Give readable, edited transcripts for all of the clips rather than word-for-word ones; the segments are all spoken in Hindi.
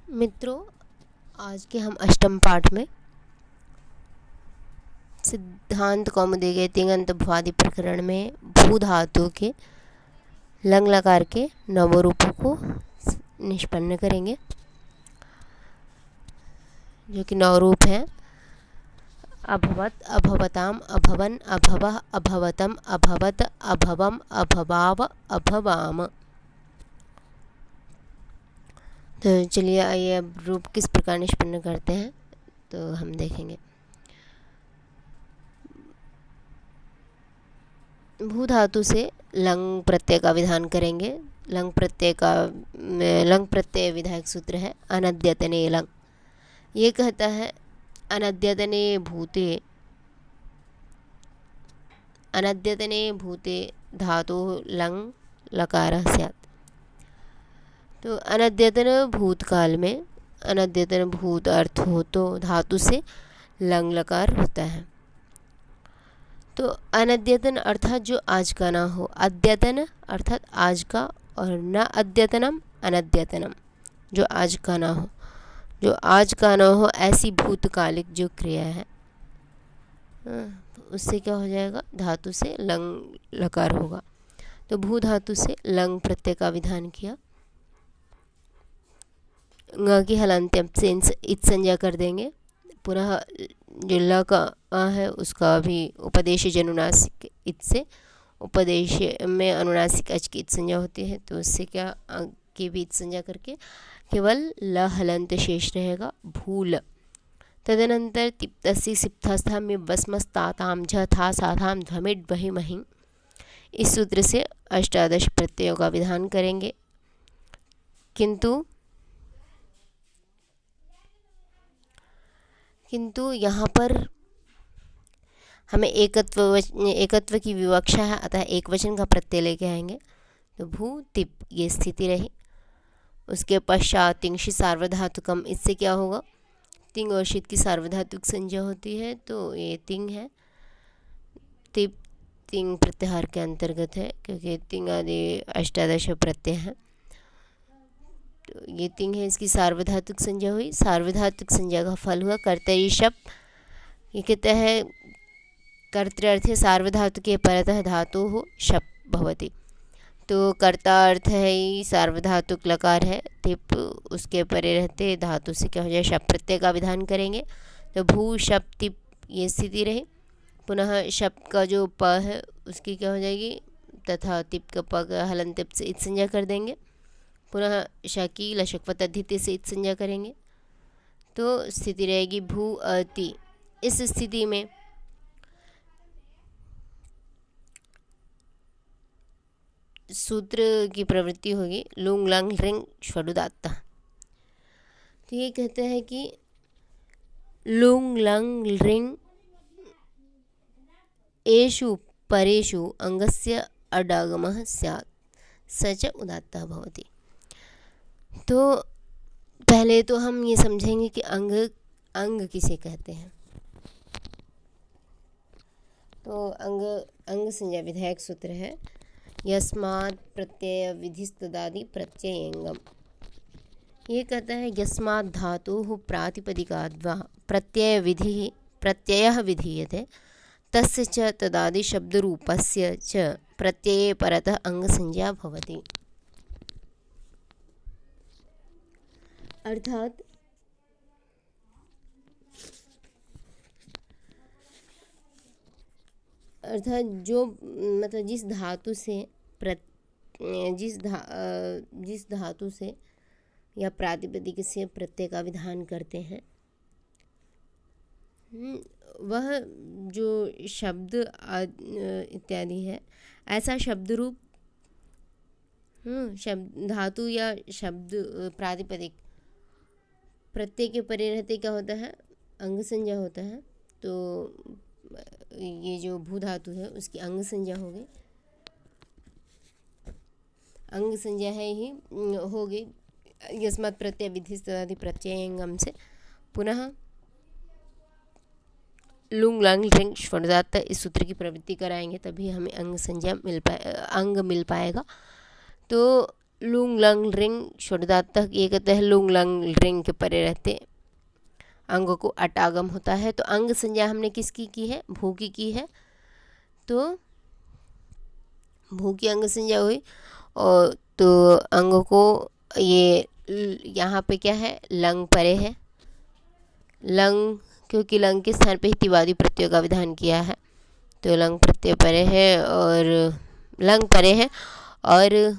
मित्रों, आज के हम अष्टम पाठ में सिद्धांत कौमुदी के तिङन्त भ्वादि प्रकरण में भू धातु के लंग लकार के नवरूपों को निष्पन्न करेंगे, जो कि नवरूप हैं अभवत, अभवताम, अभवन, अभवः, अभवतम, अभवत, अभवम, अभवाव, अभवाम। तो चलिए आइए अब रूप किस प्रकार निष्पन्न करते हैं तो हम देखेंगे। भू धातु से लंग प्रत्यय का विधान करेंगे। लंग प्रत्यय विधायक सूत्र है अनद्यतने लंग। ये कहता है अनद्यतने भूते धातु लंग लकार स्यात्। तो अनद्यतन भूतकाल में अनद्यतन भूत अर्थ हो तो धातु से लंग लकार होता है। तो अनद्यतन अर्थात जो आज का ना हो, अद्यतन अर्थात आज का, और न अद्यतनम अनद्यतनम जो आज का ना हो। जो आज का ना हो ऐसी भूतकालिक जो क्रिया है उससे क्या हो जाएगा, धातु से लंग लकार होगा। तो भू धातु से लंग प्रत्यय का विधान किया। ङ की हलान्त्यम से इत संज्ञा कर देंगे। पुनः जो ल का आ है उसका भी उपदेश अनुनासिक इत से, उपदेश में अनुनासिक अच की इत संज्ञा होती है, तो उससे क्या की भी इत संज्ञा करके केवल ल हलंत शेष रहेगा, भूल। तदनंतर तिप्तसी सिप्थास्था में बसमस्ताताम झ था साधाम ध्वमिड बहि महि। इस सूत्र से अष्टादश प्रत्ययों का विधान करेंगे। किंतु यहाँ पर हमें एकत्व की विवक्षा है, अतः एक वचन का प्रत्यय लेके आएंगे। तो भू तिप ये स्थिति रही। उसके पश्चात तिंगशी सार्वधातुकम, इससे क्या होगा, तिंग और शीत की सार्वधातुक संज्ञा होती है, तो ये तिंग है। तिप तिंग प्रत्याहार के अंतर्गत है क्योंकि तिंग आदि अष्टादश प्रत्यय हैं। तो ये तिंग है, इसकी सार्वधातुक संज्ञा हुई। सार्वधातुक संज्ञा का फल हुआ कर्तरी शप। ये कहता है कर्तृर्थ सार्वधातु के परतः धातु हो शप भवति। तो कर्ता अर्थ है ही सार्वधातुक लकार है, तिप उसके परे रहते धातु से क्या हो जाए, शप प्रत्यय का विधान करेंगे। तो भू शप तिप ये स्थिति रही। पुनः शप का जो प है उसकी क्या हो जाएगी, तथा तिप का प हलन तिप से इत संज्ञा कर देंगे। पुनः शकी लशकवत अधित्य से इत संज्ञा करेंगे, तो स्थिति रहेगी भू अति। इस स्थिति में सूत्र की प्रवृत्ति होगी लुंग लंग रिंग ष्वडुदात्ता। तो ये कहते हैं कि लुंग लंग रिंग एषु परेषु अंगस्य अडागमः स्यात् स च उदात्तः भवति। तो पहले तो हम ये समझेंगे कि अंग किसे कहते हैं। तो अंग संज्ञा विधायक सूत्र है यस्मात् प्रत्यय विधिस्तदादि प्रत्ययंगम। ये कहता है यस्मात् धातुः प्रातिपदिकाद्वा प्रत्ययः विधीयते तस्य च तदादि शब्दरूपस्य च प्रत्यये परतः अंग संज्ञा भवति। अर्थात जो मतलब जिस धातु से या प्रातिपदिक से प्रत्यय का विधान करते हैं, वह जो शब्द इत्यादि है, ऐसा शब्द रूप धातु या शब्द प्रातिपदिक प्रत्यय के परे रहते क्या होता है, अंग संज्ञा होता है। तो ये जो भू धातु है उसकी अंग संज्ञा हो गई, अंग संज्ञा है ही हो गई यस्मात् प्रत्यय विधिस्तदादि प्रत्ययंगम से। पुनः लुंग लंग रिंग ष्वडुदात्त इस सूत्र की प्रवृत्ति कराएंगे, तभी हमें अंग संज्ञा अंग मिल पाएगा। तो लुंग लंग रिंग षोडदात्तक, ये कहते हैं लुंग लंग रिंग के परे रहते अंगों को अट आगम होता है। तो अंग संज्ञा हमने किसकी की है? भू की है। तो भू की अंग संज्ञा हुई। और तो अंगों को ये यहाँ पे क्या है? लंग परे है। लंग, क्योंकि लंग के स्थान पे ही तिवादी प्रत्यय का विधान किया है, तो लंग प्रत्यय परे है और लंग परे है। और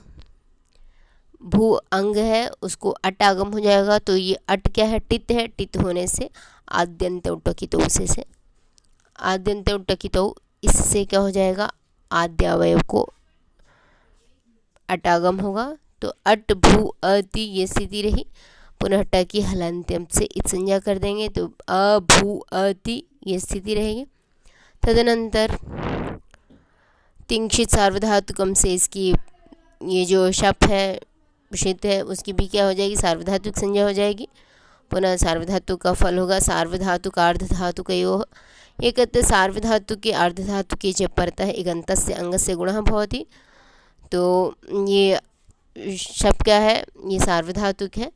भू अंग है, उसको अट आगम हो जाएगा। तो ये अट क्या है? टित है। टित होने से आद्यंत उटकितो से आद्यंत उटकितो, इससे क्या हो जाएगा? आद्य अवयव को अटागम होगा। तो अट भू अति ये स्थिति रही। पुनः ट की हलंत्यम से इत संज्ञा कर देंगे, तो अ भू अति ये स्थिति रहेगी। तदनंतर तिंक्षित सार्वधातुकम से इसकी ये जो शप है, षित है, उसकी भी क्या हो जाएगी? सार्वधातुक संज्ञा हो जाएगी। पुनः सार्वधातु का फल होगा सार्वधातुक अर्धधातुकयोः। ये कहते सार्वधातु के अर्धधातु के च परतः इगन्तस्य अंगस्य गुणः भवति। तो ये शब्द क्या है? ये सार्वधातुक है।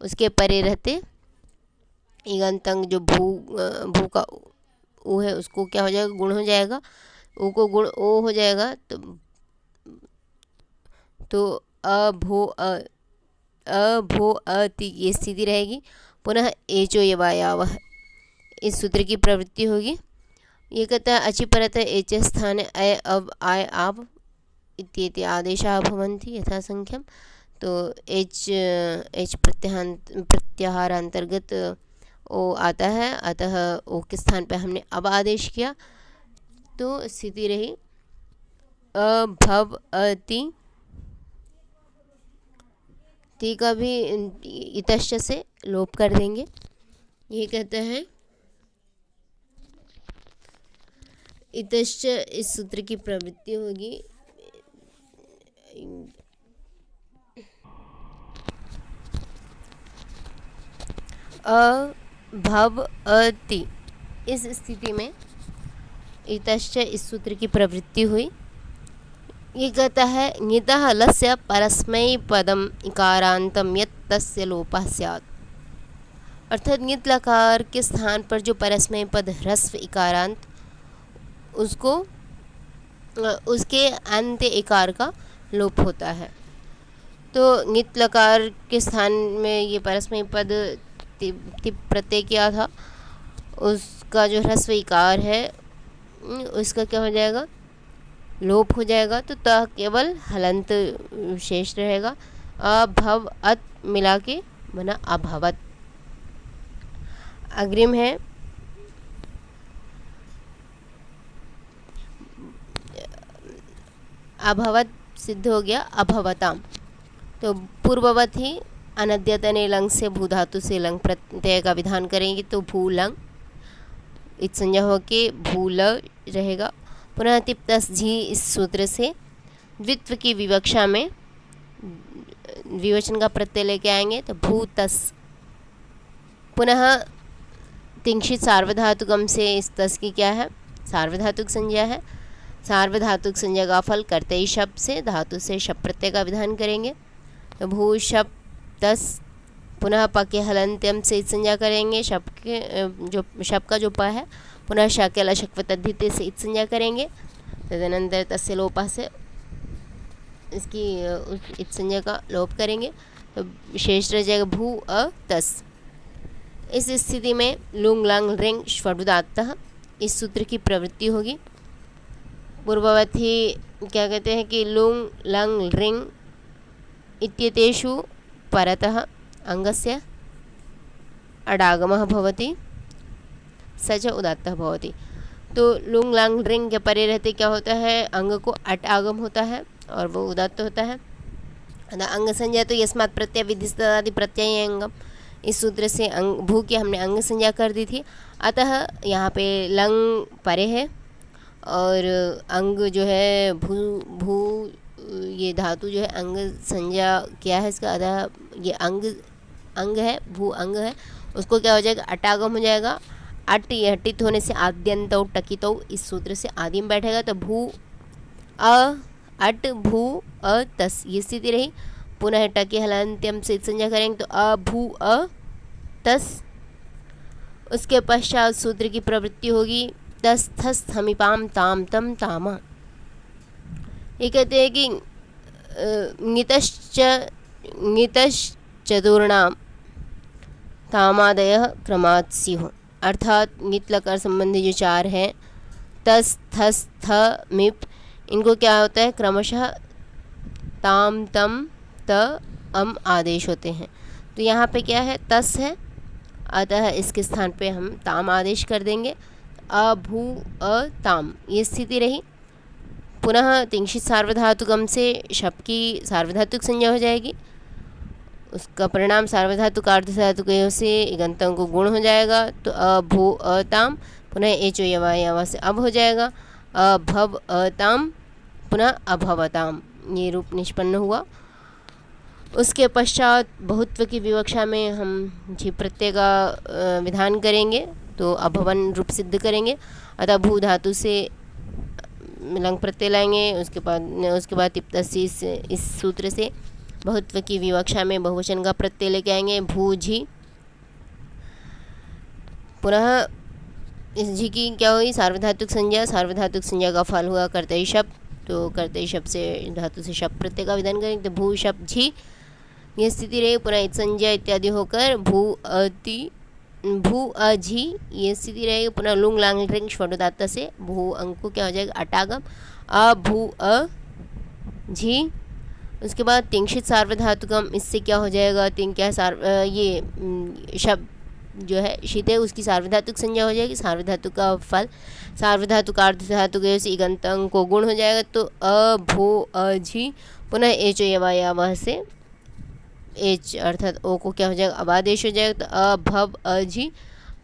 उसके परे रहते इगंतंग जो भू का ऊ है, उसको क्या हो जाएगा? गुण हो जाएगा। ऊ को गुण ओ हो जाएगा। तो अभो अति ये स्थिति रहेगी। पुनः एचो यवायावः इस सूत्र की प्रवृत्ति होगी। ये कहता है अचि परत एच स्थाने अय अब आय आव इत्येते आदेशाः भवन्ति यथासंख्यम। तो एच प्रत्याहारांतर्गत ओ आता है, अतः ओ के स्थान पे हमने अब आदेश किया। तो स्थिति रही अभव अति, ती का भी इतश्च से लोप कर देंगे। ये कहते हैं इतश्च इस सूत्र की प्रवृत्ति होगी। अभव अति इस स्थिति में इतश्च इस सूत्र की प्रवृत्ति हुई। ये कहता है ङितः लस्य परस्मैपदम इकारांतम यत् तस्य लोपः स्यात्। अर्थात ङित लकार के स्थान पर जो परस्मय पद ह्रस्व इकारांत, उसको उसके अंत्य इकार का लोप होता है। तो ङित लकार के स्थान में ये परस्मय पद तिप प्रत्यय किया था, उसका जो ह्रस्व इकार है उसका क्या हो जाएगा? लोप हो जाएगा। तो त केवल हलंत शेष रहेगा। अभव अत मिला के बना अभवत। अग्रिम है अभवत सिद्ध हो गया अभवताम। तो पूर्ववत ही अनद्यतने लंग से भू धातु से लंग प्रत्यय का विधान करेंगे, तो भू लंग इत संज्ञा हो के भूल रहेगा। पुनः तिप्तस झी इस सूत्र से द्वित्व की विवक्षा में विवचन का प्रत्यय लेके आएंगे, तो भूतस। पुनः तिंक्षित सार्वधातुकम से इस तस की क्या है? सार्वधातुक संज्ञा है। सार्वधातुक संज्ञा का फल करते ही शब्द से धातु से शब्द प्रत्यय का विधान करेंगे, तो भू शब्द तस। पुनः प के हलंत्यम से इत संज्ञा करेंगे, शब्द के जो शब्द का जो प है, पुनः श के लशक्व तद्धिते से इत संज्ञा करेंगे। तदनंतर तस्य लोपा से इसकी इत संज्ञा का लोप करेंगे, तो शेष रह जाएगा भू अ तस। इस स्थिति में लुंग लंग रिंग ष्वडुदात्तः इस सूत्र की प्रवृत्ति होगी। पूर्ववत ही क्या कहते हैं कि लुंग लंग रिंग इत्येतेषु परतः अंगस्य अडागमः भवति स च उदात्तः भवति। तो लुंग लंग रिंग के परे रहते क्या होता है? अंग को अट आगम होता है और वो उदात्त होता है। अंग संज्ञा तो यस्मात् प्रत्यय विधिस्तदादि प्रत्यय अंगम, इस सूत्र से अंग भू की हमने अंग संज्ञा कर दी थी। अतः यहाँ पे लंग परे है और अंग जो है भू ये धातु जो है अंग संज्ञा क्या है इसका? अतः ये अंग है, भू अंग है, उसको क्या हो जाएगा? अटागम हो जाएगा। अट ये हटित होने से आद्यंतो टकितो इस सूत्र से आदि में बैठेगा, तो भू अ अट भू अ तस ये स्थिति रही। पुनः टके हलंत्यम से संज्ञा करेंगे तो अभू अ तस। उसके पश्चात सूत्र की प्रवृत्ति होगी तस थस थमिपाम ताम तम तामा। ये कहते हैं कि ङितश्चतुर्णां तामादयः क्रमात् स्युः। अर्थात ङित लकार संबंधी जो चार हैं तस थस थ मिप, इनको क्या होता है क्रमशः ताम तम त अम आदेश होते हैं। तो यहाँ पे क्या है तस है, अतः इसके स्थान पे हम ताम आदेश कर देंगे। अभू अ ताम ये स्थिति रही। पुनः तिंशित सार्वधातुकम से शब्द की सार्वधातुक संज्ञा हो जाएगी। उसका परिणाम सार्वधातुक अर्धधातुक से इगंतों को गुण हो जाएगा। तो अभू अताम पुनः एचो यवा से अब हो जाएगा अभव अताम पुनः अभवताम, ये रूप निष्पन्न हुआ। उसके पश्चात बहुत्व की विवक्षा में हम झी प्रत्यय का विधान करेंगे तो अभवन रूप सिद्ध करेंगे। अतः भू धातु से लंग प्रत्यय लाएंगे। उसके बाद तिप्तसी इस सूत्र से बहुत्व की विवक्षा में बहुवचन का प्रत्यय लेके आएंगे भूझी। पुनः इस झी की क्या हुई सार्वधातुक संज्ञा, सार्वधातुक संज्ञा का फल हुआ कर्तरी शब्द। तो कर्तरी शब्द से धातु से शब्द प्रत्यय का विधान करेंगे तो भू शब्द झी ये स्थिति रही। पुनः इत संज्ञा इत्यादि होकर भू अझी ये स्थिति रहेगी। पुनः लुंग लांग रिंग ष्वनुदात्त से भू अंक क्या हो जाएगा अटागम अभू अ झी। उसके बाद तिंशित सार्वधातुकम, इससे क्या हो जाएगा तिंग क्या ये शब्द जो है शीत है उसकी सार्वधातुक संज्ञा हो जाएगी। सार्वधातुक का फल सार्वधातुक अर्धधातुक से इगंत अंग को गुण हो जाएगा। तो अभू अझी पुनः एचो यवा से एच अर्थात ओ को क्या हो जाएगा अब आदेश हो जाएगा। तो अभव अझी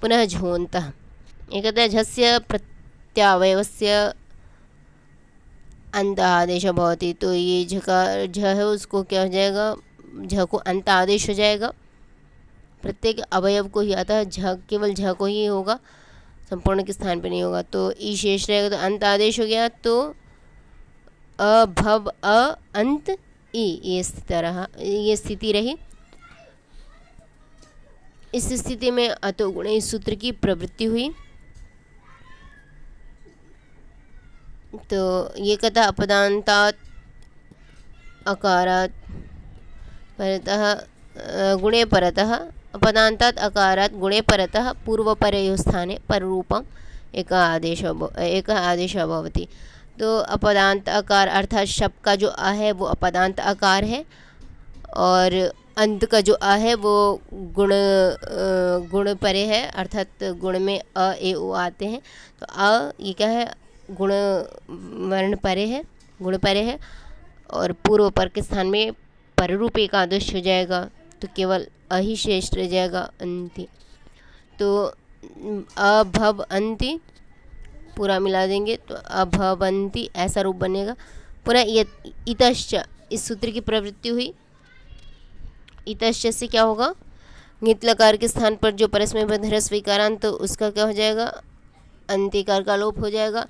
पुनः झोंतः। एक कहते हैं झस्य प्रत्यावयवस्य अंत आदेश भवति। तो ये झ का झ है उसको क्या हो जाएगा झ को अंत आदेश हो जाएगा। प्रत्येक अवयव को ही आता है झ केवल झ को ही होगा, संपूर्ण के स्थान पे नहीं होगा। तो ई शेष रहेगा तो अंत आदेश हो गया। तो अभव अ अंत ई ये स्थिति रही। इस स्थिति में अतो गुण इस सूत्र की प्रवृत्ति हुई। तो ये कथा अपदान्तात् अकारात् परतः गुणे परतः अपदान्तात् अकारात् गुणे परतः पूर्वपरयोः स्थाने पररूपम एक आदेश भवति। तो अपदांत अकार अर्थात शब्द का जो अ है वो अपदांत अकार है और अंत का जो अ है वो गुण परे है, अर्थात गुण में अ ए ओ आते हैं। तो अ ये क्या है गुण वर्ण परे है, गुण परे है और पूर्व पर के स्थान में पररूप एक आदेश हो जाएगा। तो केवल अ ही शेष रह जाएगा अंति। तो अभव अंति पूरा मिला देंगे तो अभवंती ऐसा रूप बनेगा। पुनः इतश्च इस सूत्र की प्रवृत्ति हुई। इतश्च से क्या होगा ङित लकार के स्थान पर जो परस्मै बद्ध ह्रस्व इकारांत तो उसका क्या हो जाएगा अंतिकार का लोप हो जाएगा।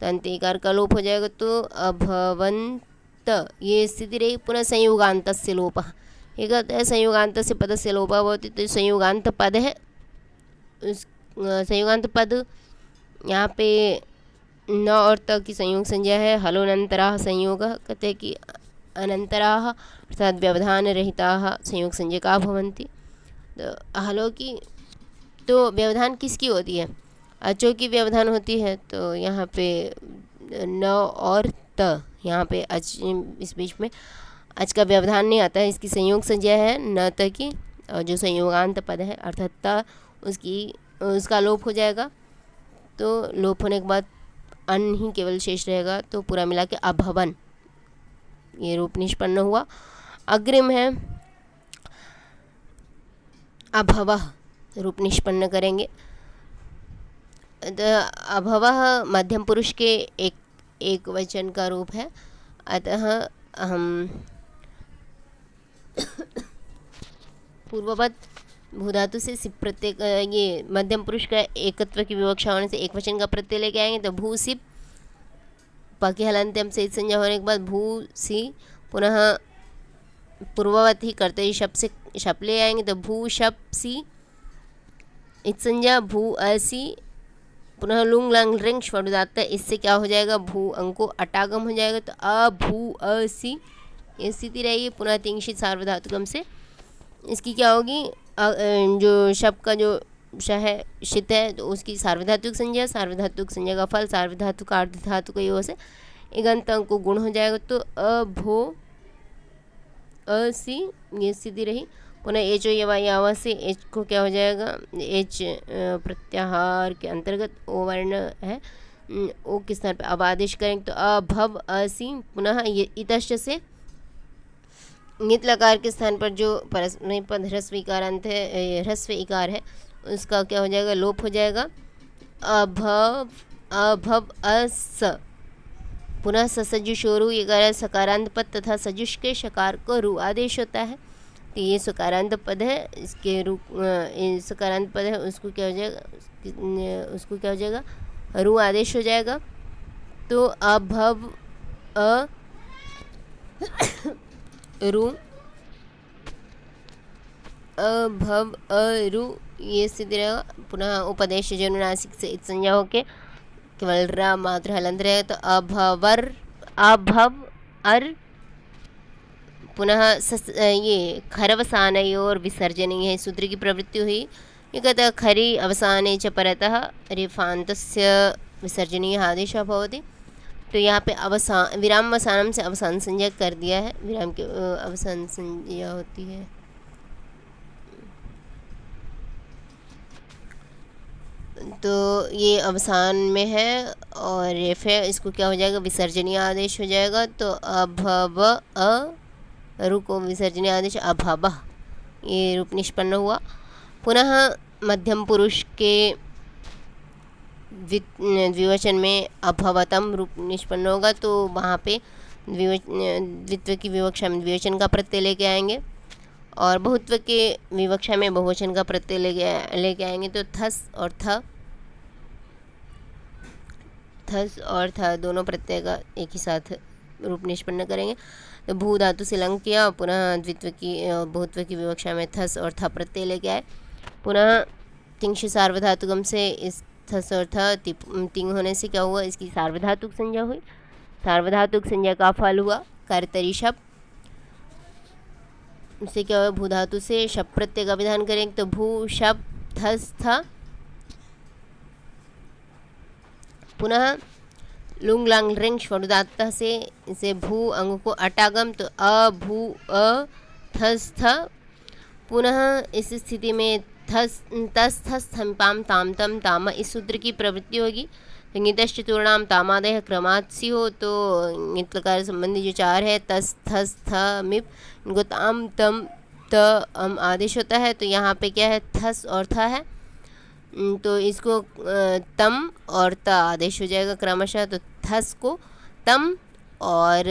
तो अंतिकार का लोप हो जाएगा तो अभवंत ये स्थिति रही। पुनः संयुगांत से लोप, ये कहते हैं संयुगांत से पद से लोपा होती। तो संयुगांत पद है उस संयुगांत पद यहाँ पे न और त की संयोग संज्ञा है। हलोनंतराः संयोग कहते हैं कि अनंतराः अर्थात व्यवधान रहिताः संयोग संज्ञका भवन्ति। तो हलो की तो व्यवधान किसकी होती है अचो की व्यवधान होती है। तो यहाँ पे न और त यहाँ पे अच इस बीच में अच का व्यवधान नहीं आता है, इसकी संयोग संज्ञा है न त की। और जो संयोगांत पद है अर्थात त उसका लोप हो जाएगा। तो लोप होने के बाद अन ही केवल शेष रहेगा। तो पूरा मिला के अभवन ये रूप निष्पन्न हुआ। अग्रिम है अभवः रूप निष्पन्न करेंगे। अभवः मध्यम पुरुष के एक वचन का रूप है। अतः हम पूर्ववत भूधातु से सिप प्रत्यय ये मध्यम पुरुष का एकत्व की विवक्षा होने से एक वचन का प्रत्यय लेके आएंगे। तो भू सिप बाकी हलंत्यम से संज्ञा होने के बाद भू सी पुनः पूर्ववत ही करते ही शप से शप ले आएंगे, तो भू शप सी इत संज्ञा भू असी, पुनः लुंग लंग रिंग ष्वनुदात्त, इससे क्या हो जाएगा, भू अंको अटागम हो जाएगा, तो अ भू असी ये स्थिति रहेगी। पुनः तिंशित सार्वधातुकम से इसकी क्या होगी, जो शब्द का जो श है शित है तो उसकी सार्वधातुक संज्ञा, सार्वधातुक संज्ञा का फल सार्वधातुक अर्धधातु का योग से इगंत अंक को गुण हो जाएगा, तो अभो असी ये स्थिति रही। पुनः एच ओ यावा से एच को क्या हो जाएगा, एच प्रत्याहार के अंतर्गत ओ वर्ण है, ओ किस स्थान पर अब आदेश करेंगे, तो अभव असी, पुनः ये इतश्च से नित लकार के स्थान पर जो परस्मय पद ह्रस्व इकारांत है, ह्रस्व इकार है, उसका क्या हो जाएगा, लोप हो जाएगा। अभव अभव अस, पुनः ससजुषोरु इकार सकारांत पद तथा सजुष के शकार को रु आदेश होता है, तो ये सकारांत पद है, इसके रूप सकारांत पद है उसको क्या हो जाएगा, उसको क्या हो जाएगा, रु आदेश हो जाएगा। तो अभव अ रु अभव अरु ये स्थिति रहेगा। पुनः उपदेश जनुनासिक से इत संज्ञा होके केवल र मात्र हलंत रहेगा, तो अभवर अभव अर, पुनः ये खर अवसानय और विसर्जनीय है सूत्र की प्रवृत्ति हुई। ये कहता है खरी अवसाने च परतः रेफान्तस्य विसर्जनीय आदेशः भवति, तो यहाँ पे अवसान विराम अवसानम से अवसान संज्ञा कर दिया है, विराम के अवसान संज्ञा होती है। तो ये अवसान में है और रेफ है, इसको क्या हो जाएगा, विसर्जनीय आदेश हो जाएगा, तो अभव अ रु को विसर्जनीय आदेश अभव ये रूप निष्पन्न हुआ। पुनः मध्यम पुरुष के द्विवचन में अभवतम रूप निष्पन्न होगा, तो वहाँ पे द्वित्व की विवक्षा में द्विवचन का प्रत्यय लेके आएंगे, और बहुत्व के विवक्षा में बहुवचन का प्रत्यय लेके आएंगे, तो थस और थ दोनों प्रत्यय का एक ही साथ रूप निष्पन्न करेंगे। तो भू धातु से लंग किया, पुनः द्वित्व की बहुत्व की विवक्षा में थस और थ प्रत्यय लेके आए। पुनः तिंश सार्वधातुकम से इस थस और थ तिंग होने से क्या हुआ, इसकी सार्वधातुक संज्ञा हुई। सार्वधातुक संज्ञा का फल हुआ कर्तरी शब्द, इससे क्या हुआ, भू धातु से शब्द प्रत्यय का विधान करेंगे, तो भू शब्द थस थ, पुनः लुंग लांग रिंग ष्वनुदात्त से इसे भू अंग को अटागम, तो अ भू अ थस थ, पुनः इस स्थिति में थस तस थस थम पाम ताम तम ताम इस सूत्र की प्रवृत्ति होगी। संगीतश्च चतुर्णाम तामादय क्रमात्सी हो, तो नित्यकार संबंधी जो चार है तस थस थ मिप, इनको ताम तम त अम आदेश होता है, तो यहाँ पे क्या है, थस और थ है, तो इसको तम और त आदेश हो जाएगा क्रमशः, तो थस को तम और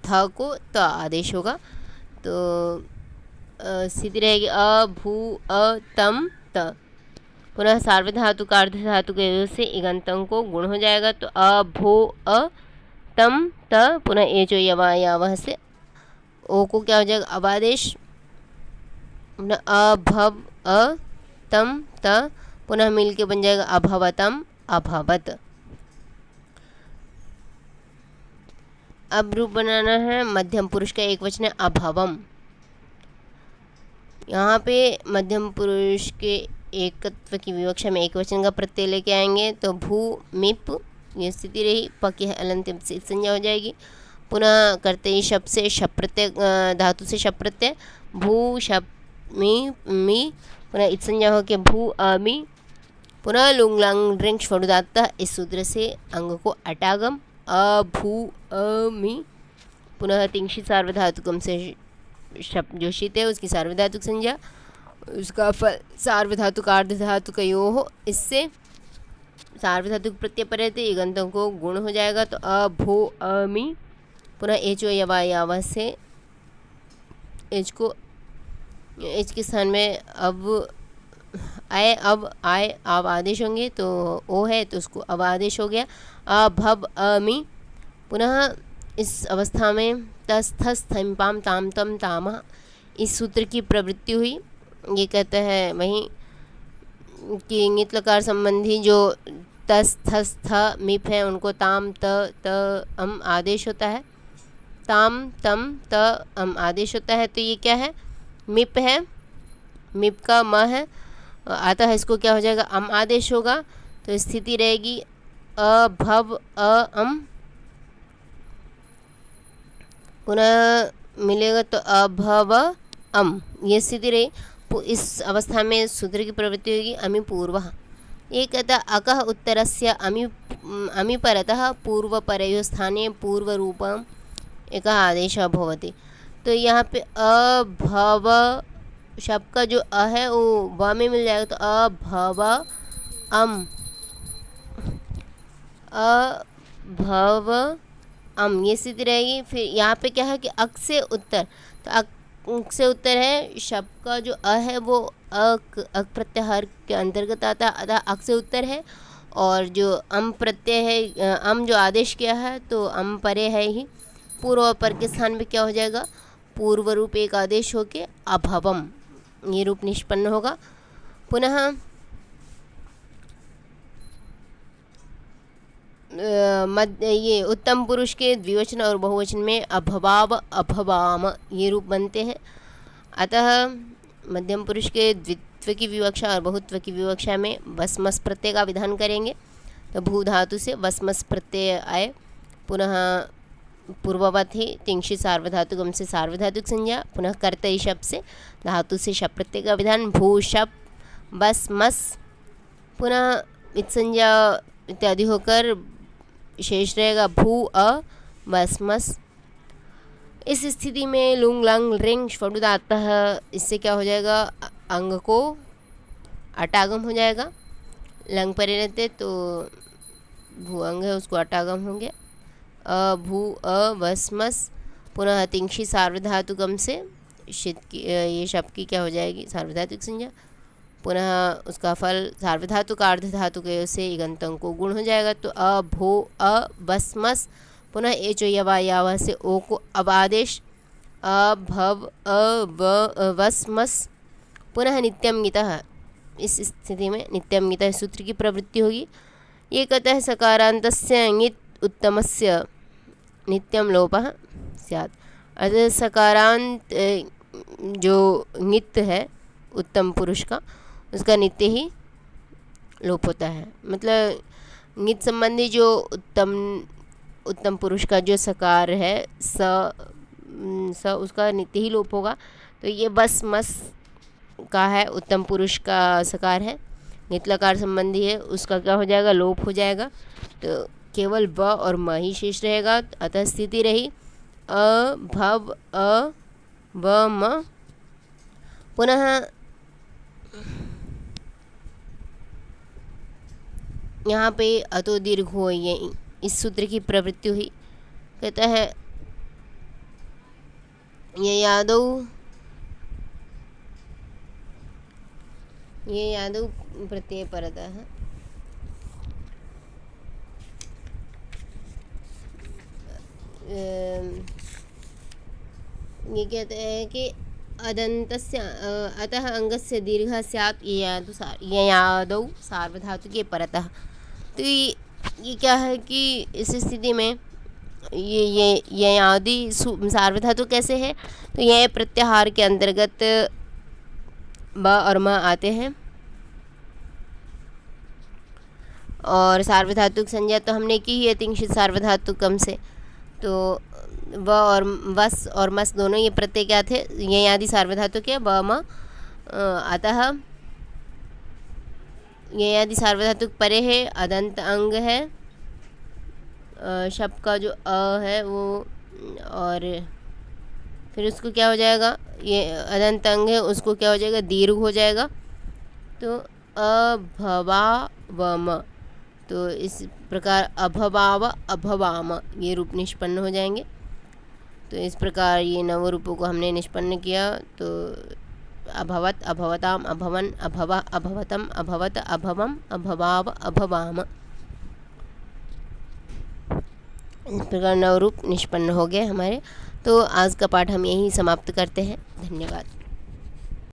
थ को त आदेश होगा, तो स्थिति रहेगी अ भू अ तम त। पुनः सार्वधातु का अर्धधातु के योग से इगंतों को गुण हो जाएगा, तो अ भो अ तम त, पुनः ए जो यवा यावह से ओ को क्या हो जाएगा, अबादेश, पुनः अभव अ तम त, पुनः मिल के बन जाएगा अभवतम अभवत। अब रूप बनाना है मध्यम पुरुष का एक वचन है अभवम। यहाँ पे मध्यम पुरुष के एकत्व की विवक्षा में एक वचन का प्रत्यय लेके आएंगे, तो भू मिप ये स्थिति रही, पकी है अलंतिम से संज्ञा हो जाएगी। पुनः करते ही शब्द से शप प्रत्यय धातु से शप प्रत्यय भू शप मी, पुनः इत संज्ञा हो के भू अमी, पुनः लुंग लंग रिंग ष्वनुदात्त इस सूत्र से अंग को अटागम अभू अमी, पुनः तिंशित सार्वधातुकम से शब्द जो शीत है उसकी सार्वधातुक संज्ञा, उसका फल सार्वधातुक अर्धधातुक यो हो, इससे सार्वधातुक प्रत्यय पर रहते इगंतों को गुण हो जाएगा, तो अभो अमी, पुनः एच ओ यवा यावा से एच को एच के स्थान में अब आए अब आए अब आदेश होंगे, तो ओ है तो उसको अब आदेश हो गया अभव अमी। पुनः इस अवस्था में तस्थस्थम्पाम ताम तम तामः, इस सूत्र की प्रवृत्ति हुई। ये कहता है वहीं कि ङित लकार संबंधी जो तस थस थ मिप है उनको ताम त अम आदेश होता है, ताम तम त अम आदेश होता है। तो ये क्या है, मिप है, मिप का म है, आता है, इसको क्या हो जाएगा, अम आदेश होगा। तो स्थिति रहेगी अभव अम, पुनः मिलेगा तो अभव अम, ये स्थिति रही। इस अवस्था में सूत्र की प्रवृत्ति होगी अमि पूर्वः। एक अकः उत्तरस्य अमि परतः पूर्वपरयोः स्थाने पूर्वरूपम् एकः आदेशः भवति। तो यहाँ पे अभव शब्द का जो अ है वो व में मिल जाएगा, तो अभव अम, अभव अम, ये स्थिति रहेगी। फिर यहाँ पे क्या है कि अक से उत्तर, तो अक से उत्तर है, शब्द का जो अ है वो अक प्रत्याहार के अंतर्गत आता है, अतः अक से उत्तर है। और जो अम प्रत्यय है, अम जो आदेश किया है तो अम परे है ही, पूर्व और पर के स्थान पे क्या हो जाएगा, पूर्व रूप एक आदेश होके अभवम, ये रूप निष्पन्न होगा। पुनः ये उत्तम पुरुष के द्विवचन और बहुवचन में अभवाव अभवाम ये रूप बनते हैं। अतः मध्यम पुरुष के द्वित्व की विवक्षा और बहुत्व की विवक्षा में वसमस प्रत्यय का विधान करेंगे। तो भू धातु से वसमस प्रत्यय आए, पुनः पूर्ववत ही तिंक्षित सार्वधातुकम से सार्वधातुक संज्ञा, पुनः कर्तरी शब्द से धातु से शब्द प्रत्यय का विधान, भू शब्द बस मस, पुनः इत संज्ञा इत्यादि होकर शेष रहेगा भू अ बस मस। इस स्थिति में लुंग लंग रिंग ष्वडुदातः, इससे क्या हो जाएगा, अंग को अटागम हो जाएगा। लंग परे रहते तो भू अंग है उसको अटागम होंगे, अ भू अ बस मस, पुनः तिंक्षी सार्वधातुकम से शित की ये शब्द की क्या हो जाएगी, सार्वधातुक संज्ञा, पुनः उसका फल सार्वधातुक अर्धधातुक से इगंत अंग को गुण हो जाएगा। तो अ भो अ बस मस, पुनः ए जो यवा यावा से ओ को अब आदेश, अ भव अ व वस मस, पुनः नित्यम ङितः, इस स्थिति में नित्यम ङितः सूत्र की प्रवृत्ति होगी। ये कहता है सकारांतस्य ङित उत्तमस्य नित्यम लोपः स्यात्, अतः सकारांत जो ङित है उत्तम पुरुष का, उसका नित्य ही लोप होता है। मतलब ङित संबंधी जो उत्तम पुरुष का जो सकार है स उसका नित्य ही लोप होगा। तो ये बस मस का है, उत्तम पुरुष का सकार है, ङित लकार संबंधी है, उसका क्या हो जाएगा, लोप हो जाएगा। तो केवल ब और म ही शेष रहेगा। अतः स्थिति रही अ भव अ व म, पुनः यहाँ पे अतो दीर्घ हो, ये इस सूत्र की प्रवृत्ति हुई। कहता है ये यादव प्रत्यय परतः, ये कहते हैं कि अदन्तस्य अतः अंगस्य दीर्घः स्यात् ये यादौ सार्वधातुके परतः। तो ये क्या है कि इस स्थिति में ये आदि सार्वधातु कैसे है, तो ये प्रत्याहार के अंतर्गत ब और म आते हैं, और सार्वधातुक संज्ञा तो हमने की ही है तिंक्षित सार्वधातुकम से। तो व और वस और मस दोनों ये प्रत्यय क्या थे, ये आदि सार्वधातुक है, ब म, अतः ये आदि सार्वधातुक परे है, अदंत अंग है, शब्द का जो अ है वो, और फिर उसको क्या हो जाएगा, ये अदंत अंग है उसको क्या हो जाएगा, दीर्घ हो जाएगा। तो अभवावम, तो इस प्रकार अभवाव अभवाम ये रूप निष्पन्न हो जाएंगे। तो इस प्रकार ये नव रूपों को हमने निष्पन्न किया। तो अभवत अभवताम अभवन अभव अभवतम अभवत अभवम अभवाव अभवाम, इस प्रकार नव रूप निष्पन्न हो गए हमारे। तो आज का पाठ हम यहीं समाप्त करते हैं। धन्यवाद।